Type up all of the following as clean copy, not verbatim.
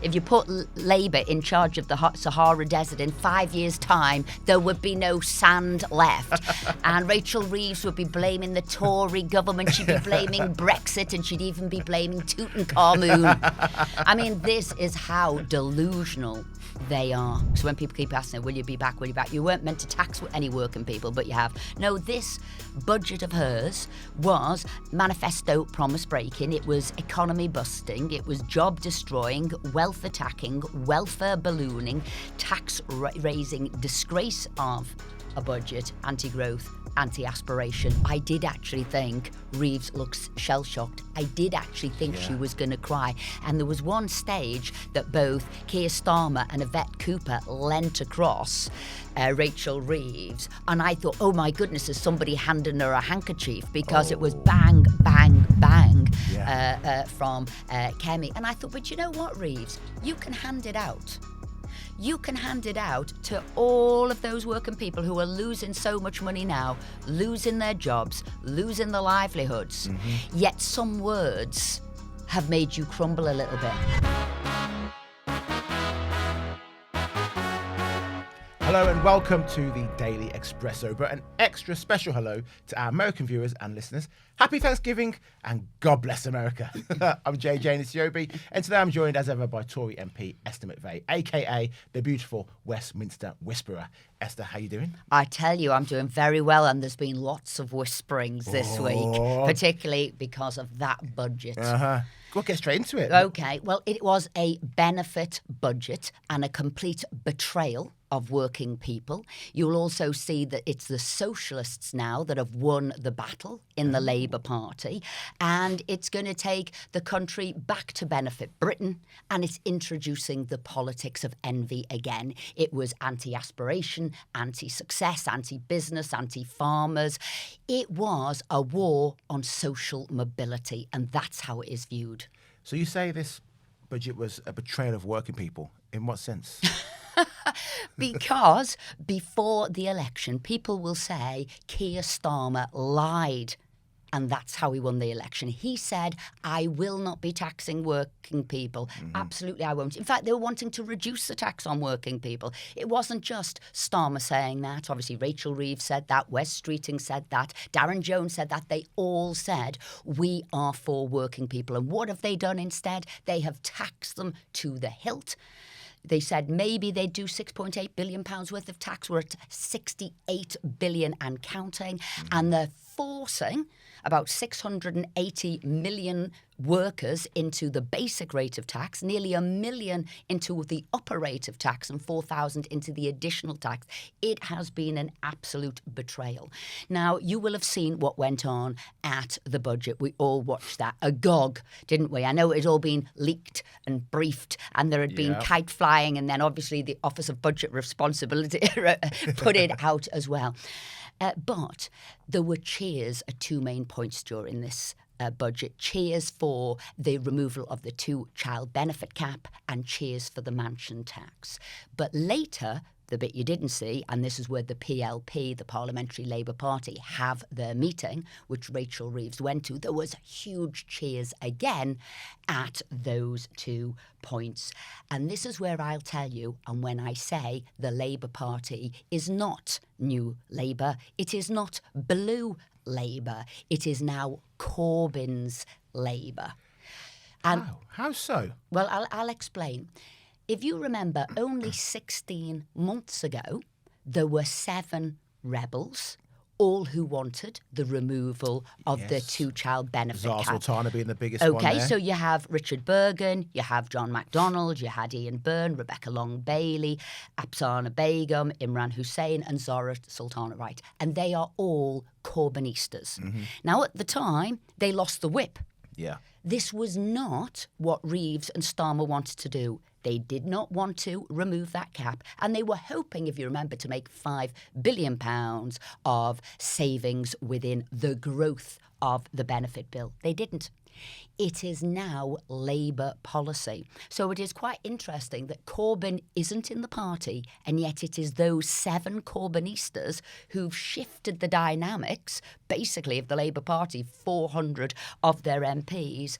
if you put Labour in charge of the Sahara Desert in 5 years' time, there would be no sand left. And Rachel Reeves would be blaming the Tory government. She'd be blaming Brexit, and she'd even be blaming Tutankhamun. I mean, this is how delusional they are. So when people keep asking, will you be back, will you be back? You weren't meant to tax any working people, but you have. No, this budget of hers was manifesto promise breaking. It was economy busting. It was job destroying, wealth attacking, welfare ballooning, tax raising disgrace of a budget, anti-growth, anti-aspiration. I did actually think Reeves looks shell-shocked. I did actually think she was going to cry. And there was one stage that both Keir Starmer and Yvette Cooper leant across Rachel Reeves, and I thought, oh my goodness, is somebody handing her a handkerchief? Because it was bang, bang, bang from Kemi. And I thought, but you know what, Reeves? You can hand it out. You can hand it out to all of those working people who are losing so much money now, losing their jobs, losing their livelihoods. Yet some words have made you crumble a little bit. Hello and welcome to the Daily Expresso, but an extra special hello to our American viewers and listeners. Happy Thanksgiving and God bless America. I'm JJ Anisiobi, and today I'm joined as ever by Tory MP Esther McVey, aka the beautiful Westminster Whisperer. Esther, how you doing? I tell you, I'm doing very well, and there's been lots of whisperings this week, particularly because of that budget. We'll get straight into it. Okay, well, it was a benefit budget and a complete betrayal of working people. You'll also see that it's the socialists now that have won the battle in the Labour Party, and it's going to take the country back to benefit Britain, and it's introducing the politics of envy again. It was anti-aspiration, anti-success, anti-business, anti-farmers. It was a war on social mobility, and that's how it is viewed. So you say this budget was a betrayal of working people. In what sense? Because before the election, people will say Keir Starmer lied. And that's how he won the election. He said, I will not be taxing working people. Absolutely, I won't. In fact, they were wanting to reduce the tax on working people. It wasn't just Starmer saying that. Obviously, Rachel Reeves said that. Wes Streeting said that. Darren Jones said that. They all said, we are for working people. And what have they done instead? They have taxed them to the hilt. They said maybe they'd do £6.8 billion worth of tax. We're at 68 billion and counting. And they're forcing about 680 million workers into the basic rate of tax, nearly 1 million into the upper rate of tax, and 4,000 into the additional tax. It has been an absolute betrayal. Now, you will have seen what went on at the budget. We all watched that agog, didn't we? I know it had all been leaked and briefed, and there had been kite flying, and then obviously the Office of Budget Responsibility put it out as well. But there were cheers at two main points during this budget. Cheers for the removal of the two-child benefit cap and cheers for the mansion tax. But later, the bit you didn't see, and this is where the PLP, the Parliamentary Labour Party, have their meeting, which Rachel Reeves went to, there was huge cheers again at those 2 points. And this is where I'll tell you, and when I say the Labour Party is not New Labour, it is not Blue Labour, it is now Corbyn's Labour. And How so? Well, I'll explain. If you remember, only 16 months ago, there were 7 rebels, all who wanted the removal of the two-child benefit Zara cap. Sultana being the biggest one there. Okay, so you have Richard Bergen, you have John MacDonald, you had Ian Byrne, Rebecca Long-Bailey, Afsana Begum, Imran Hussain, and Zara Sultana Wright. And they are all Corbynistas. Now, at the time, they lost the whip. Yeah. This was not what Reeves and Starmer wanted to do. They did not want to remove that cap, and they were hoping, if you remember, to make £5 billion of savings within the growth of the benefit bill. They didn't. It is now Labour policy. So it is quite interesting that Corbyn isn't in the party, and yet it is those 7 Corbynistas who've shifted the dynamics, basically, of the Labour Party, 400 of their MPs,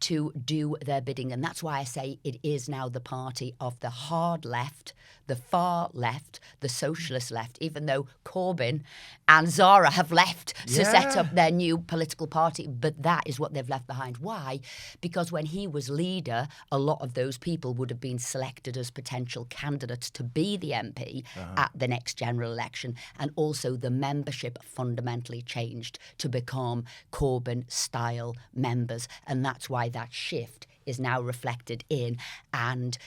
to do their bidding. And that's why I say it is now the party of the hard left, the far left, the socialist left, even though Corbyn and Zara have left to set up their new political party. But that is what they've left behind. Why? Because when he was leader, a lot of those people would have been selected as potential candidates to be the MP at the next general election. And also the membership fundamentally changed to become Corbyn-style members. And that's why that shift is now reflected in, and,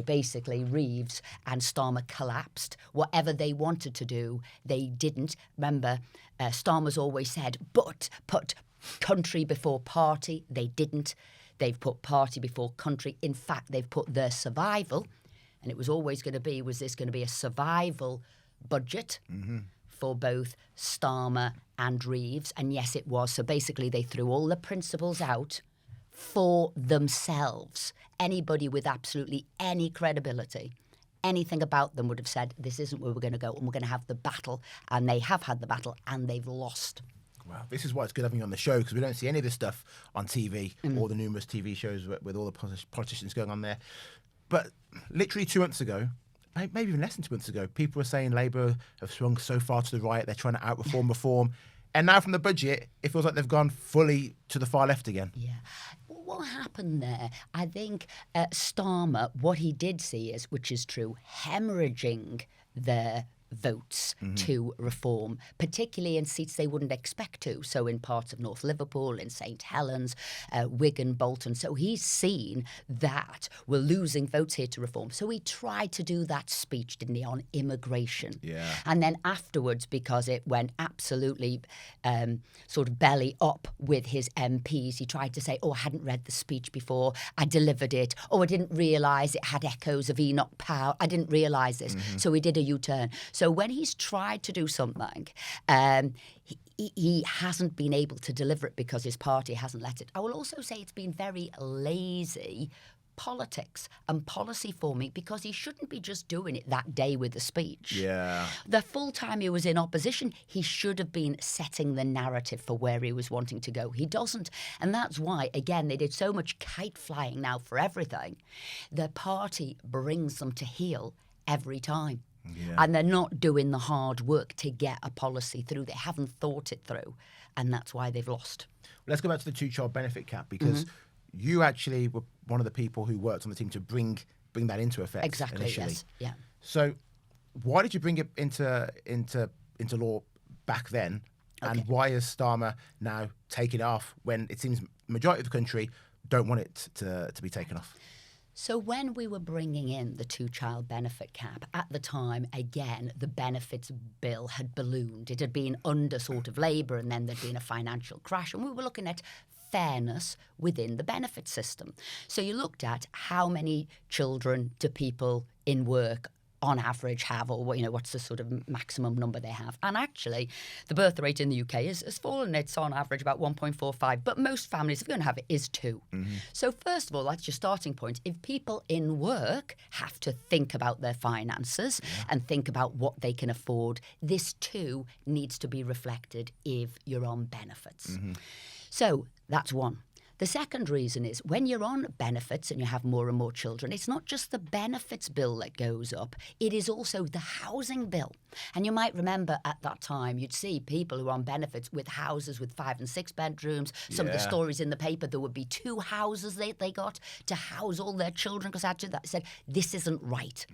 basically Reeves and Starmer collapsed. Whatever they wanted to do, they didn't. Remember, Starmer's always said, but put country before party. They didn't. They've put party before country. In fact, they've put their survival, and it was always going to be, was this going to be a survival budget for both Starmer and Reeves? And yes, it was. So basically, they threw all the principles out for themselves. Anybody with absolutely any credibility, anything about them would have said, this isn't where we're going to go, and we're going to have the battle. And they have had the battle, and they've lost. Wow, this is why it's good having you on the show, because we don't see any of this stuff on TV, all the numerous TV shows with all the politicians going on there. But literally 2 months ago, maybe even less than 2 months ago, people were saying Labour have swung so far to the right, they're trying to out-reform reform. And now from the budget, it feels like they've gone fully to the far left again. Yeah. What happened there? I think Starmer, what he did see is, which is true, hemorrhaging their votes to reform, particularly in seats they wouldn't expect to. So in parts of North Liverpool, in St Helens, Wigan, Bolton. So he's seen that we're losing votes here to reform. So he tried to do that speech, didn't he, on immigration. Yeah. And then afterwards, because it went absolutely sort of belly up with his MPs, he tried to say, I hadn't read the speech before, I delivered it. I didn't realise it had echoes of Enoch Powell. I didn't realise this. So he did a U-turn. So when he's tried to do something, he hasn't been able to deliver it because his party hasn't let it. I will also say it's been very lazy politics and policy forming, because he shouldn't be just doing it that day with the speech. Yeah. The full time he was in opposition, he should have been setting the narrative for where he was wanting to go. He doesn't. And that's why, again, they did so much kite flying now for everything. The party brings them to heel every time. Yeah. And they're not doing the hard work to get a policy through. They haven't thought it through. And that's why they've lost. Let's go back to the 2-child benefit cap, because you actually were one of the people who worked on the team to bring that into effect. Exactly, initially. yes. Yeah. So why did you bring it into law back then? And why is Starmer now taking it off when it seems the majority of the country don't want it to be taken off? So when we were bringing in the 2-child benefit cap, at the time, again, the benefits bill had ballooned. It had been under sort of Labour, and then there'd been a financial crash. And we were looking at fairness within the benefit system. So you looked at how many children do people in work on average have, or what's the sort of maximum number they have. And actually, the birth rate in the UK has fallen. It's on average about 1.45, but most families, if you're going to have it, is 2. So first of all, that's your starting point. If people in work have to think about their finances and think about what they can afford, this too needs to be reflected if you're on benefits. So that's one. The second reason is when you're on benefits and you have more and more children, it's not just the benefits bill that goes up, it is also the housing bill. And you might remember at that time, you'd see people who are on benefits with houses with 5 and 6 bedrooms. Some of the stories in the paper, there would be 2 houses they got to house all their children, because actually that said, this isn't right.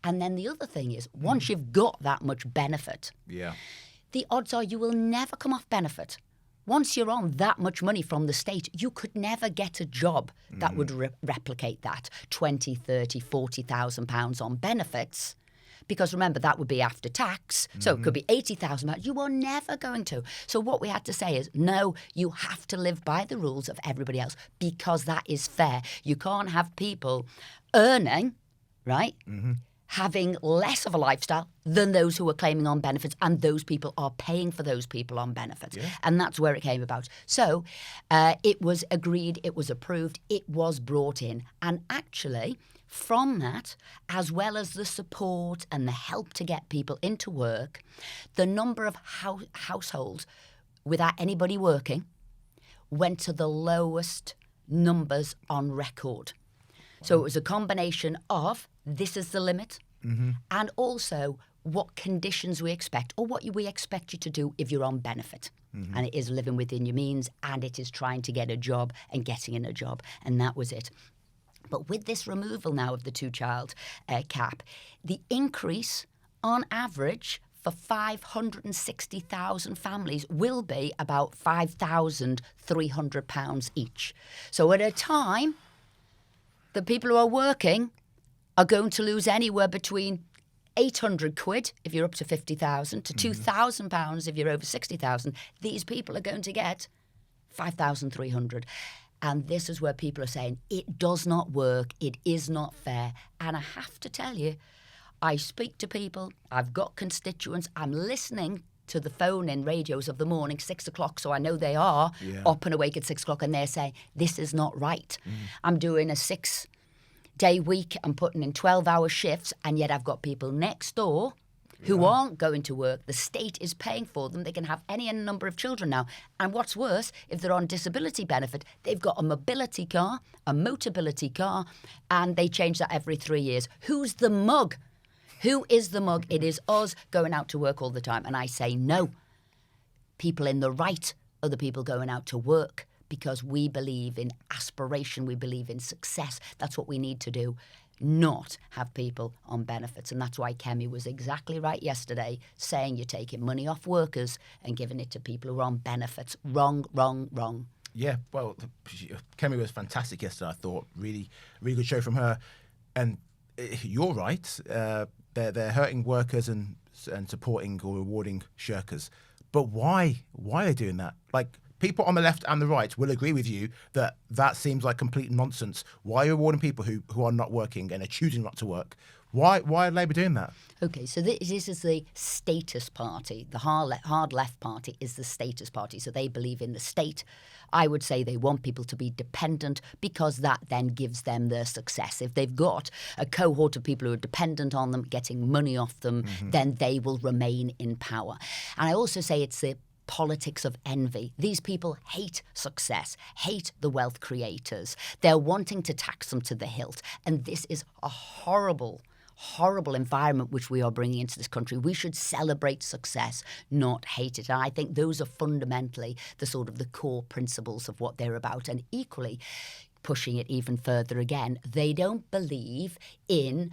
And then the other thing is, once you've got that much benefit, the odds are you will never come off benefit. Once you're on that much money from the state, you could never get a job that would replicate that, 20, 30, 40,000 pounds on benefits. Because remember, that would be after tax. So it could be 80,000 pounds. You are never going to. So what we had to say is, no, you have to live by the rules of everybody else, because that is fair. You can't have people earning, right? having less of a lifestyle than those who are claiming on benefits, and those people are paying for those people on benefits. Yeah. And that's where it came about. So it was agreed, it was approved, it was brought in. And actually, from that, as well as the support and the help to get people into work, the number of households without anybody working went to the lowest numbers on record. So it was a combination of this is the limit, and also what conditions we expect, or what we expect you to do if you're on benefit. And it is living within your means, and it is trying to get a job and getting in a job. And that was it. But with this removal now of the two-child cap, the increase on average for 560,000 families will be about £5,300 each. So at a time, the people who are working are going to lose anywhere between 800 quid if you're up to 50,000 to £2,000 if you're over 60,000. These people are going to get 5,300. And this is where people are saying it does not work, it is not fair. And I have to tell you, I speak to people, I've got constituents, I'm listening to the phone in radios of the morning, 6 o'clock, so I know they are up and awake at 6 o'clock, and they're saying, this is not right. I'm doing a 6-day week, I'm putting in 12-hour shifts, and yet I've got people next door who aren't going to work. The state is paying for them. They can have any number of children now. And what's worse, if they're on disability benefit, they've got a mobility car, a motability car, and they change that every 3 years. Who's the mug? Who is the mug? It is us going out to work all the time. And I say no. People in the right are the people going out to work, because we believe in aspiration, we believe in success. That's what we need to do, not have people on benefits. And that's why Kemi was exactly right yesterday, saying you're taking money off workers and giving it to people who are on benefits. Wrong, wrong, wrong. Yeah, well, Kemi was fantastic yesterday, I thought. Really, really good show from her. And you're right. They're hurting workers and supporting or rewarding shirkers. But why? Why are they doing that? Like, people on the left and the right will agree with you that that seems like complete nonsense. Why are you rewarding people who are not working and are choosing not to work? Why are Labour doing that? Okay, so this is the status party. The hard left party is the status party. So they believe in the state. I would say they want people to be dependent, because that then gives them their success. If they've got a cohort of people who are dependent on them, getting money off them, then they will remain in power. And I also say it's the politics of envy. These people hate success, hate the wealth creators. They're wanting to tax them to the hilt. And this is a horrible environment which we are bringing into this country. We should celebrate success, not hate it. And I think those are fundamentally the core principles of what they're about. And equally, pushing it even further again, they don't believe in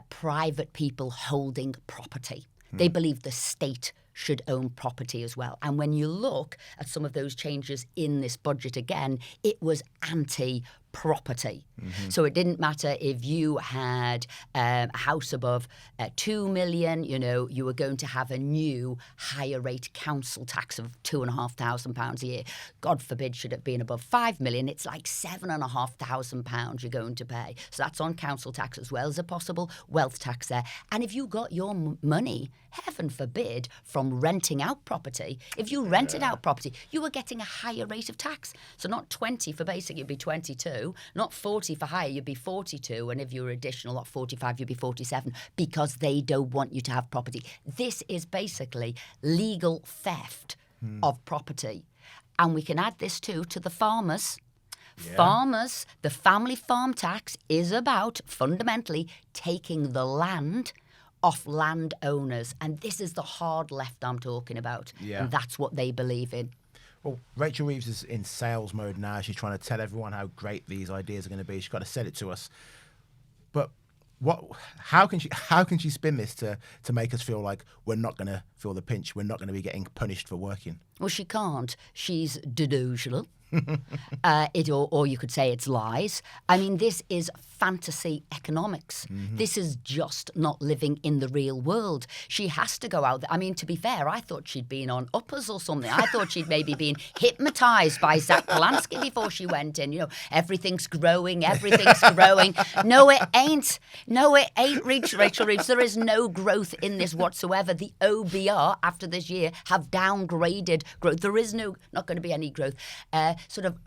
private people holding property. They believe the state should own property as well. And when you look at some of those changes in this budget again, it was anti-property. So it didn't matter if you had a house above 2 million, you were going to have a new higher rate council tax of £2,500 a year. God forbid, should it be above 5 million, it's like £7,500 you're going to pay. So that's on council tax as well as a possible wealth tax there. And if you got your money, heaven forbid, from renting out property, if you rented out property, you were getting a higher rate of tax. So not 20 for basic, you'd be 22, not 40 for higher, you'd be 42, and if you were additional at 45, you'd be 47, because they don't want you to have property. This is basically legal theft of property. And we can add this too to the farmers. Yeah. Farmers, the family farm tax is about fundamentally taking the land off landowners. And this is the hard left I'm talking about. Yeah. And that's what they believe in. Well, Rachel Reeves is in sales mode now. She's trying to tell everyone how great these ideas are going to be. She's got to sell it to us. But how can she spin this to make us feel like we're not going to feel the pinch, we're not going to be getting punished for working? Well, she can't. She's delusional. or you could say it's lies. I mean, this is fantasy economics. This is just not living in the real world. She has to go out there. I mean, to be fair, I thought she'd been on uppers or something. I thought she'd maybe been hypnotised by Zach Polanski before she went in. You know, everything's growing, everything's growing. No, it ain't. No, it ain't, Rachel Reeves. There is no growth in this whatsoever. The OBR, after this year, have downgraded growth. There is not going to be any growth. Sort of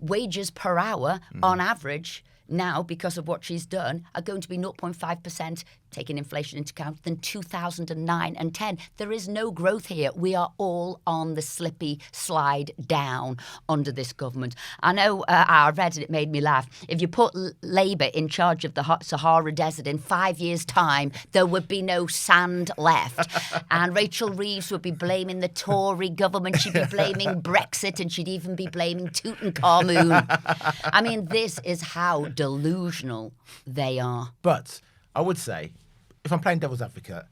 wages per hour on average now, because of what she's done, are going to be 0.5%, taking inflation into account, than 2009 and 10. There is no growth here. We are all on the slippy slide down under this government. I know I read it, it made me laugh. If you put Labour in charge of the Sahara Desert in 5 years' time, there would be no sand left. And Rachel Reeves would be blaming the Tory government. She'd be blaming Brexit, and she'd even be blaming Tutankhamun. I mean, this is how delusional they are. But I would say, if I'm playing devil's advocate,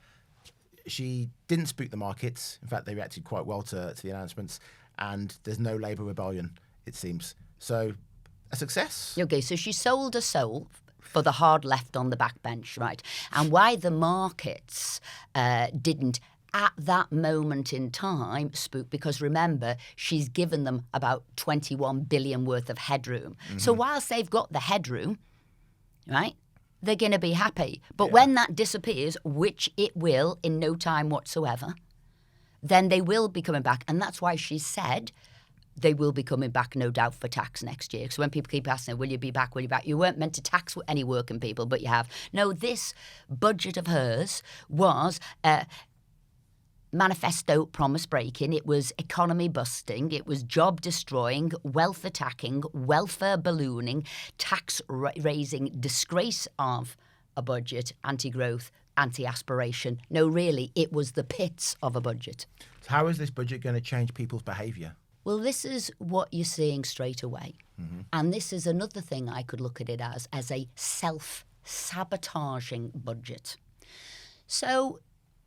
she didn't spook the markets. In fact, they reacted quite well to the announcements, and there's no Labour rebellion, it seems. So, a success. Okay, so she sold her soul for the hard left on the backbench, right? And why the markets didn't at that moment in time spook, because remember, she's given them about 21 billion worth of headroom. So whilst they've got the headroom, right, they're going to be happy. But when that disappears, which it will in no time whatsoever, then they will be coming back. And that's why she said they will be coming back, no doubt, for tax next year. So when people keep asking, will you be back, will you be back? You weren't meant to tax any working people, but you have. No, this budget of hers was manifesto promise breaking. It was economy busting. It was job destroying, wealth attacking, welfare ballooning, tax raising, disgrace of a budget, anti-growth, anti-aspiration. No, really, it was the pits of a budget. So how is this budget going to change people's behaviour? Well, this is what you're seeing straight away. And this is another thing I could look at it as a self-sabotaging budget. So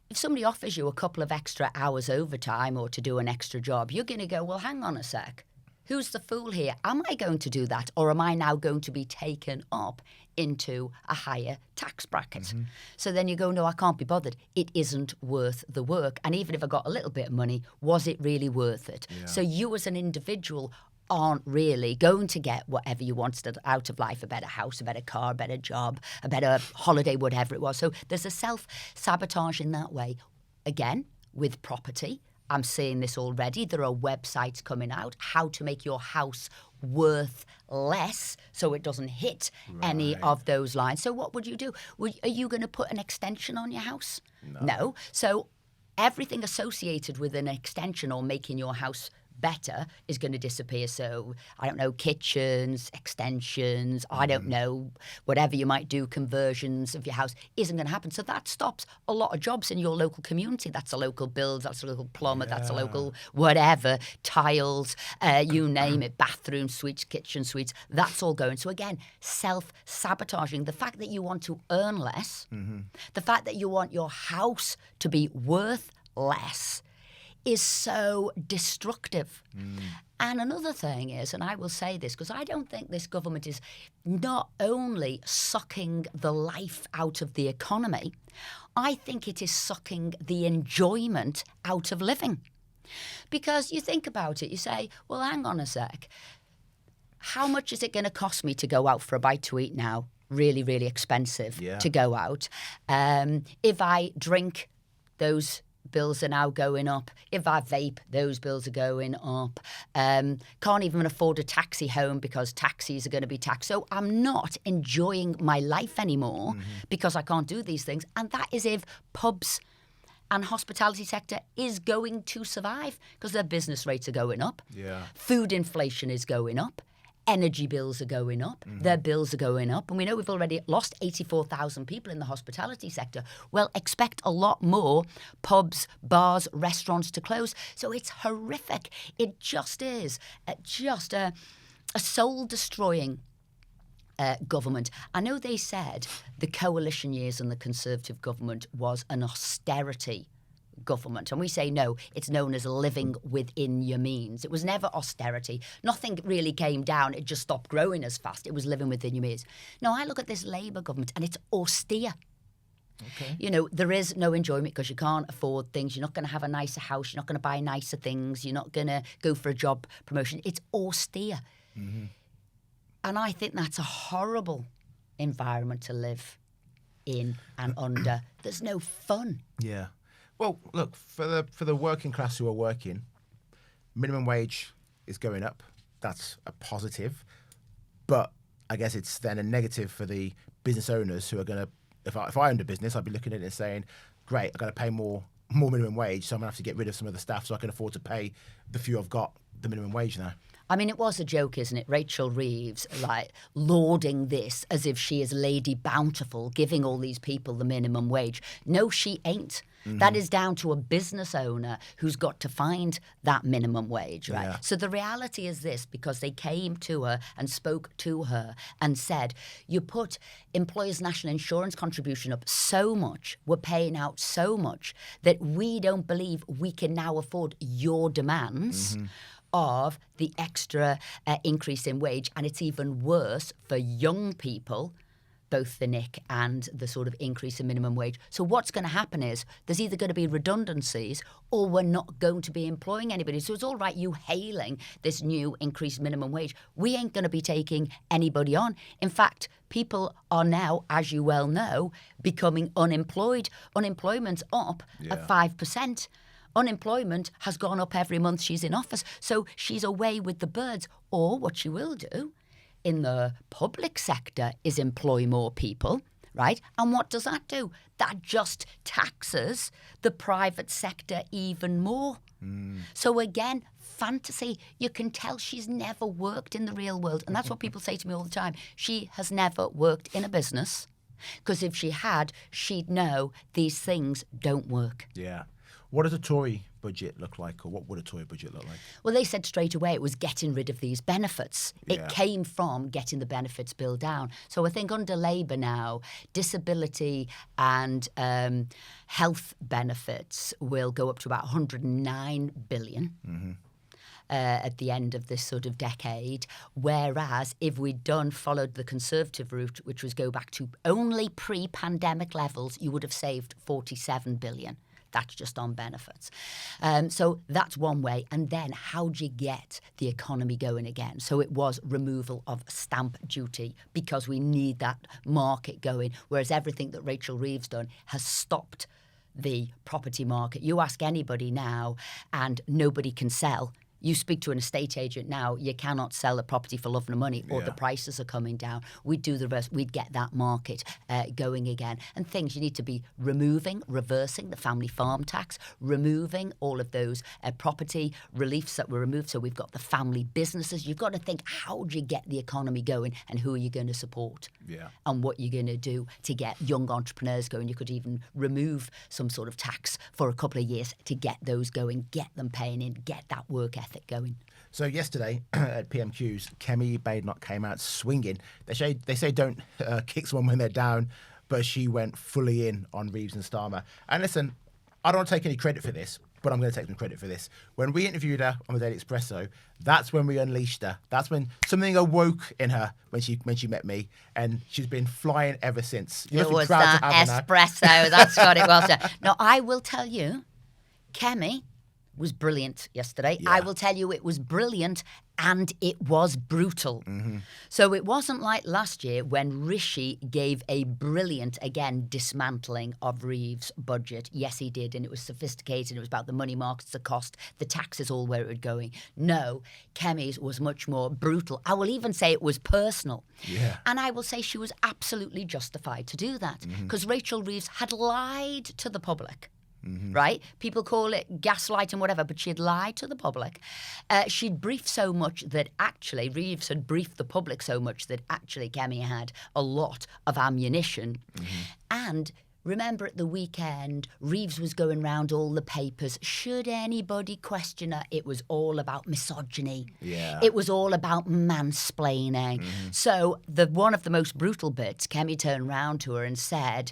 if somebody offers you a couple of extra hours overtime or to do an extra job, you're going to go, well, hang on a sec. Who's the fool here? Am I going to do that, or am I now going to be taken up into a higher tax bracket? So then you go, no, I can't be bothered. It isn't worth the work. And even if I got a little bit of money, was it really worth it? Yeah. So you as an individual aren't really going to get whatever you wanted out of life, a better house, a better car, a better job, a better holiday, whatever it was. So there's a self-sabotage in that way. Again, with property, I'm seeing this already. There are websites coming out, how to make your house worth less so it doesn't hit any of those lines. So what would you do? Are you going to put an extension on your house? No. So everything associated with an extension or making your house better is going to disappear. So, I don't know, kitchens, extensions, I don't know, whatever you might do, conversions of your house, isn't going to happen. So that stops a lot of jobs in your local community. That's a local build, that's a local plumber, that's a local whatever, tiles, you name it, bathroom suites, kitchen suites, that's all going. So again, self-sabotaging. The fact that you want to earn less, the fact that you want your house to be worth less, is so destructive. And another thing is, and I will say this because I don't think this government is not only sucking the life out of the economy, I think it is sucking the enjoyment out of living. Because you think about it, you say, well, hang on a sec. How much is it going to cost me to go out for a bite to eat now? Really, really expensive to go out. If I drink, those bills are now going up. If I vape, those bills are going up. Can't even afford a taxi home because taxis are going to be taxed. So I'm not enjoying my life anymore because I can't do these things. And that is if pubs and hospitality sector is going to survive because their business rates are going up. Food inflation is going up. Energy bills are going up, their bills are going up, and we know we've already lost 84,000 people in the hospitality sector. Well, expect a lot more pubs, bars, restaurants to close. So it's horrific. It just is just a soul-destroying government. I know they said the coalition years and the Conservative government was an austerity government. And we say no, it's known as living within your means. It was never austerity. Nothing really came down. It just stopped growing as fast. It was living within your means. No, I look at this Labour government and it's austere. Okay. You know, there is no enjoyment because you can't afford things. You're not going to have a nicer house. You're not going to buy nicer things. You're not going to go for a job promotion. It's austere. Mm-hmm. And I think that's a horrible environment to live in and under. There's no fun. Yeah. Well, look, for the working class who are working, minimum wage is going up. That's a positive. But I guess it's then a negative for the business owners who are going to, if I owned a business, I'd be looking at it and saying, great, I've got to pay more minimum wage, so I'm going to have to get rid of some of the staff so I can afford to pay the few I've got the minimum wage now. I mean, it was a joke, isn't it? Rachel Reeves, like, lauding this as if she is Lady Bountiful, giving all these people the minimum wage. No, she ain't. Mm-hmm. That is down to a business owner who's got to find that minimum wage, right? Yeah. So the reality is this, because they came to her and spoke to her and said, you put employers' national insurance contribution up so much, we're paying out so much, that we don't believe we can now afford your demands. Mm-hmm. Of the extra increase in wage, and it's even worse for young people, both the NIC and the sort of increase in minimum wage. So what's going to happen is there's either going to be redundancies or we're not going to be employing anybody. So it's all right you hailing this new increased minimum wage. We ain't going to be taking anybody on. In fact, people are now, as you well know, becoming unemployed. Unemployment's up at 5%. Unemployment has gone up every month she's in office. So she's away with the birds. Or what she will do in the public sector is employ more people, right? And what does that do? That just taxes the private sector even more. So again, fantasy. You can tell she's never worked in the real world. And that's what people say to me all the time. She has never worked in a business. Because if she had, she'd know these things don't work. Yeah. What does a Tory budget look like, or what would a Tory budget look like? Well, they said straight away it was getting rid of these benefits. Yeah. It came from getting the benefits bill down. So I think under Labour now, disability and health benefits will go up to about 109 billion. Mm-hmm. At the end of this sort of decade, whereas if we'd followed the Conservative route, which was go back to only pre-pandemic levels, you would have saved 47 billion. That's just on benefits. So that's one way. And then how do you get the economy going again? So it was removal of stamp duty because we need that market going, whereas everything that Rachel Reeves done has stopped the property market. You ask anybody now and nobody can sell. You speak to an estate agent now, you cannot sell a property for love nor money, or the prices are coming down. We'd do the rest. We'd get that market going again. And things you need to be reversing the family farm tax, removing all of those property reliefs that were removed. So we've got the family businesses. You've got to think, how do you get the economy going and who are you going to support? Yeah. And what you're going to do to get young entrepreneurs going. You could even remove some sort of tax for a couple of years to get those going, get them paying in, get that work ethic going. So yesterday at PMQs, Kemi Badenoch came out swinging. They say don't kick someone when they're down, but she went fully in on Reeves and Starmer. And listen, I don't want to take any credit for this, but I'm going to take some credit for this. When we interviewed her on the Daily Expresso, that's when we unleashed her. That's when something awoke in her when she met me, and she's been flying ever since. It was that espresso. That's what it was. Now, I will tell you, Kemi was brilliant yesterday. Yeah. I will tell you it was brilliant and it was brutal. Mm-hmm. So it wasn't like last year when Rishi gave a brilliant, again, dismantling of Reeves' budget. Yes, he did, and it was sophisticated. It was about the money markets, the cost, the taxes, all where it was going. No, Kemi's was much more brutal. I will even say it was personal. Yeah. And I will say she was absolutely justified to do that because Rachel Reeves had lied to the public. Mm-hmm. Right? People call it gaslighting, whatever, but she had lied to the public. She'd briefed so much that actually, Reeves had briefed the public so much that actually Kemi had a lot of ammunition. Mm-hmm. And remember at the weekend, Reeves was going round all the papers. Should anybody question her? It was all about misogyny. Yeah. It was all about mansplaining. So one of the most brutal bits, Kemi turned round to her and said,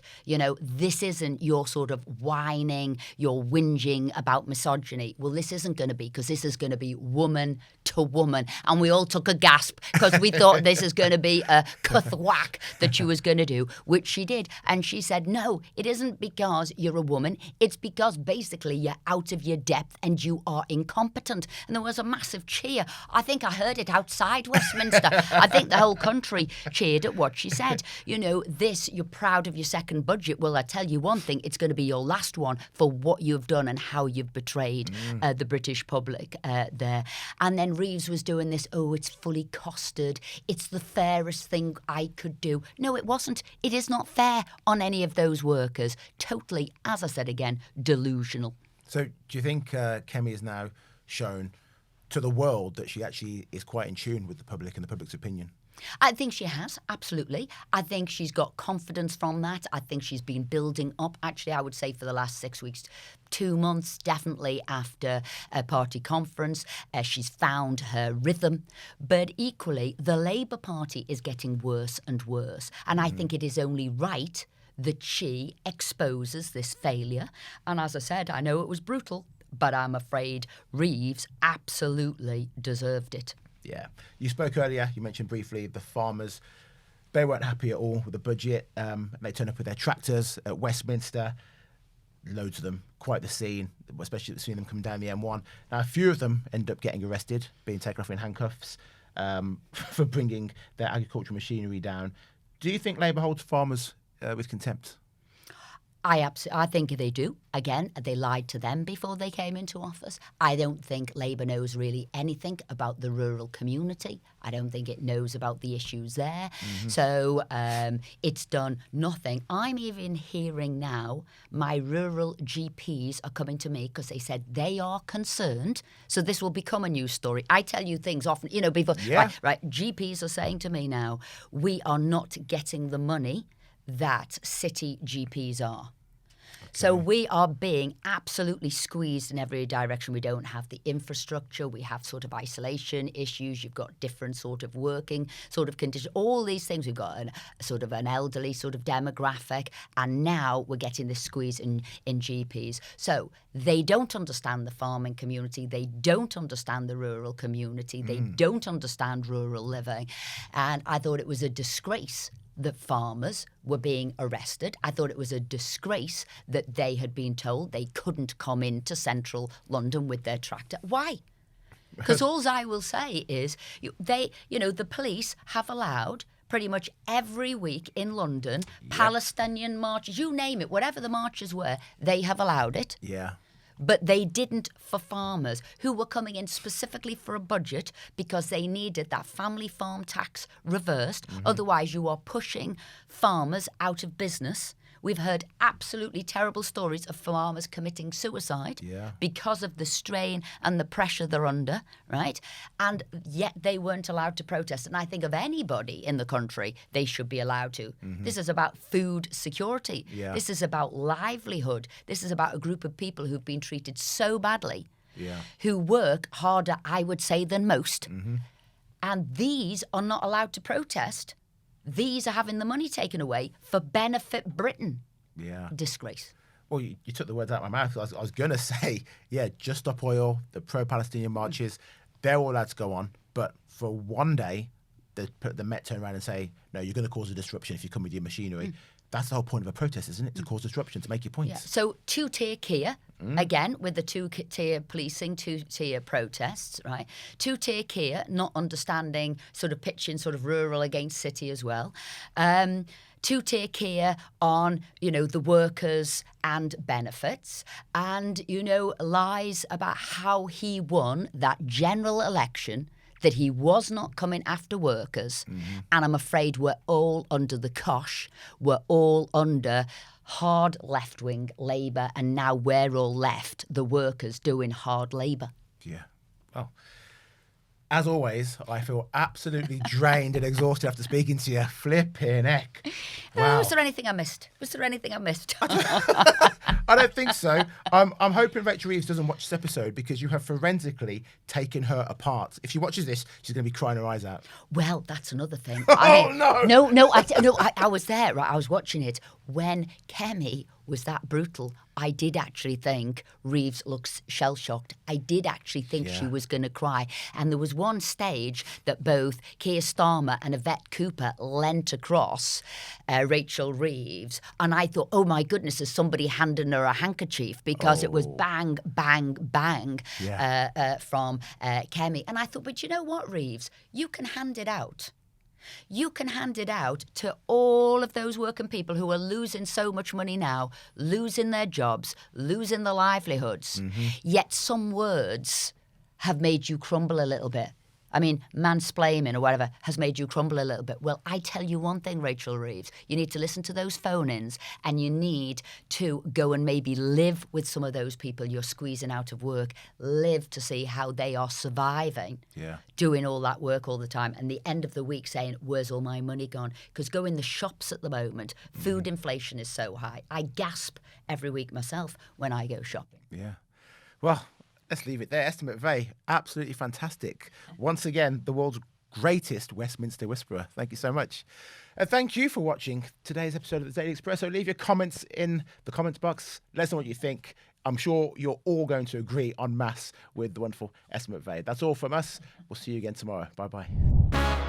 this isn't your sort of whining, your whinging about misogyny. Well, this isn't going to be, because this is going to be woman to woman. And we all took a gasp because we thought this is going to be a cuthwack that she was going to do, which she did. And she said, no, it isn't because you're a woman. It's because basically you're out of your depth and you are incompetent. And there was a massive cheer. I think I heard it outside Westminster. I think the whole country cheered at what she said. You're proud of your second budget. Well, I tell you one thing, it's going to be your last one for what you've done and how you've betrayed the British public there. And then Reeves was doing this, it's fully costed. It's the fairest thing I could do. No, it wasn't. It is not fair on any of those workers. Totally, as I said again, delusional. So do you think Kemi has now shown to the world that she actually is quite in tune with the public and the public's opinion? I think she has, absolutely. I think she's got confidence from that. I think she's been building up, actually, I would say for the last 6 weeks, 2 months, definitely after a party conference. She's found her rhythm. But equally, the Labour Party is getting worse and worse. And I think it is only right that she exposes this failure. And as I said, I know it was brutal, but I'm afraid Reeves absolutely deserved it. Yeah. You spoke earlier, you mentioned briefly the farmers. They weren't happy at all with the budget. They turned up with their tractors at Westminster. Loads of them, quite the scene, especially seeing them come down the M1. Now, a few of them ended up getting arrested, being taken off in handcuffs for bringing their agricultural machinery down. Do you think Labour holds farmers with contempt? I think they do. Again, they lied to them before they came into office. I don't think Labour knows really anything about the rural community. I don't think it knows about the issues there. So it's done nothing. I'm even hearing now my rural GPs are coming to me because they said they are concerned. So this will become a news story. I tell you things often, before. Yeah. Right. GPs are saying to me now, we are not getting the money that city GPs are. So we are being absolutely squeezed in every direction. We don't have the infrastructure. We have sort of isolation issues. You've got different sort of working sort of conditions. All these things. We've got an elderly sort of demographic. And now we're getting this squeeze in GPs. So they don't understand the farming community. They don't understand the rural community. They don't understand rural living. And I thought it was a disgrace that farmers were being arrested. I thought it was a disgrace that they had been told they couldn't come into central London with their tractor. Why? Because all I will say is the police have allowed pretty much every week in London, Palestinian marches, you name it, whatever the marches were, they have allowed it. Yeah. But they didn't for farmers who were coming in specifically for a budget because they needed that family farm tax reversed. Otherwise, you are pushing farmers out of business. We've heard absolutely terrible stories of farmers committing suicide because of the strain and the pressure they're under, right? And yet they weren't allowed to protest. And I think of anybody in the country, they should be allowed to. This is about food security. This is about livelihood. This is about a group of people who've been treated so badly, who work harder, I would say, than most. And these are not allowed to protest. These are having the money taken away for Benefit Britain. Yeah. Disgrace. Well, you took the words out of my mouth. I was going to say, Just Stop Oil, the pro-Palestinian marches, they're all allowed to go on. But for one day, the Met turn around and say, no, you're going to cause a disruption if you come with your machinery. That's the whole point of a protest, isn't it? To cause disruption, to make your points. Yeah. So two-tier Kia, again, with the two-tier policing, two-tier protests, right? Two-tier Kia, not understanding sort of pitching sort of rural against city as well. Two-tier Kia on, the workers and benefits. And, lies about how he won that general election, that he was not coming after workers. And I'm afraid we're all under the cosh. We're all under hard left-wing Labour, and now we're all left, the workers, doing hard labour. Yeah. Well, As always, I feel absolutely drained and exhausted after speaking to you. Flipping heck. Wow. Was there anything I missed? I don't think so. I'm hoping Rachel Reeves doesn't watch this episode because you have forensically taken her apart. If she watches this, she's going to be crying her eyes out. Well, that's another thing. No. No, I was there, right? I was watching it when Kemi was that brutal. I did actually think Reeves looks shell-shocked. I did actually think she was going to cry. And there was one stage that both Keir Starmer and Yvette Cooper leant across Rachel Reeves. And I thought, oh, my goodness, is somebody handing her a handkerchief? Because it was bang, bang, bang from Kemi. And I thought, but you know what, Reeves? You can hand it out. You can hand it out to all of those working people who are losing so much money now, losing their jobs, losing their livelihoods. Yet some words have made you crumble a little bit. I mean, mansplaining or whatever has made you crumble a little bit. Well, I tell you one thing, Rachel Reeves. You need to listen to those phone-ins and you need to go and maybe live with some of those people you're squeezing out of work. Live to see how they are surviving, doing all that work all the time. And the end of the week saying, where's all my money gone? Because go in the shops at the moment, food inflation is so high. I gasp every week myself when I go shopping. Yeah. Well, let's leave it there. Esther McVey, absolutely fantastic. Once again, the world's greatest Westminster Whisperer. Thank you so much. And thank you for watching today's episode of the Daily Expresso. Leave your comments in the comments box. Let us know what you think. I'm sure you're all going to agree en masse with the wonderful Esther McVey. That's all from us. We'll see you again tomorrow. Bye-bye.